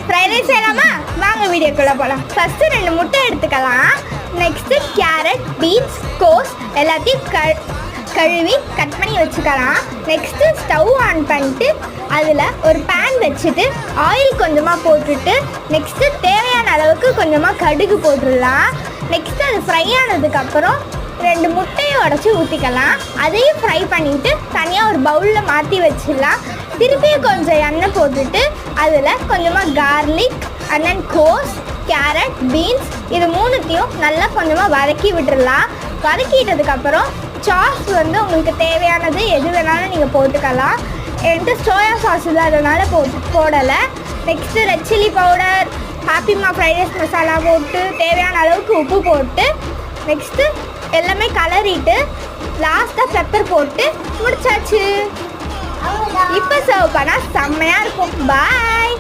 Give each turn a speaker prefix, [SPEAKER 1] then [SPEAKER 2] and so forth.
[SPEAKER 1] Fried rice செய்யலாமா? வாங்க வீடியோக்குள்ளே போகலாம். ஃபஸ்ட்டு 2 முட்டை எடுத்துக்கலாம். நெக்ஸ்ட்டு கேரட், பீன்ஸ், கோஸ் எல்லாத்தையும் கழுவி கட் பண்ணி வச்சுக்கலாம். நெக்ஸ்ட்டு ஸ்டவ் ஆன் பண்ணிட்டு அதில் ஒரு பேன் வச்சுட்டு ஆயில் கொஞ்சமாக போட்டுட்டு நெக்ஸ்ட்டு தேவையான அளவுக்கு கொஞ்சமாக கடுகு போட்டுடலாம். நெக்ஸ்ட்டு அது ஃப்ரை ஆனதுக்கப்புறம் 2 முட்டையை உடச்சி ஊற்றிக்கலாம். அதையும் ஃப்ரை பண்ணிவிட்டு தனியாக ஒரு பவுலில் மாற்றி வச்சிடலாம். திருப்பியும் கொஞ்சம் எண்ணெய் போட்டுட்டு அதில் கொஞ்சமாக கார்லிக் அண்ட் தென் கோஸ், கேரட், பீன்ஸ் இது 3த்தையும் நல்லா கொஞ்சமாக வதக்கி விட்டுடலாம். வதக்கிட்டதுக்கப்புறம் சாஸ் உங்களுக்கு தேவையானது எது வேணாலும் நீங்கள் போட்டுக்கலாம். என்கிட்ட சோயா சாஸ் இல்லாதனால போடலை. நெக்ஸ்ட்டு ரெட் சில்லி பவுடர், ஹாப்பிமா ஃப்ரைட் ரைஸ் மசாலா போட்டு தேவையான அளவுக்கு உப்பு போட்டு நெக்ஸ்ட்டு எல்லாமே கலரிட்டு லாஸ்ட்டாக பெப்பர் போட்டு முடிச்சாச்சு. இப்போ சர்வ் பண்ணால் செம்மையாக இருக்கும். பாய்.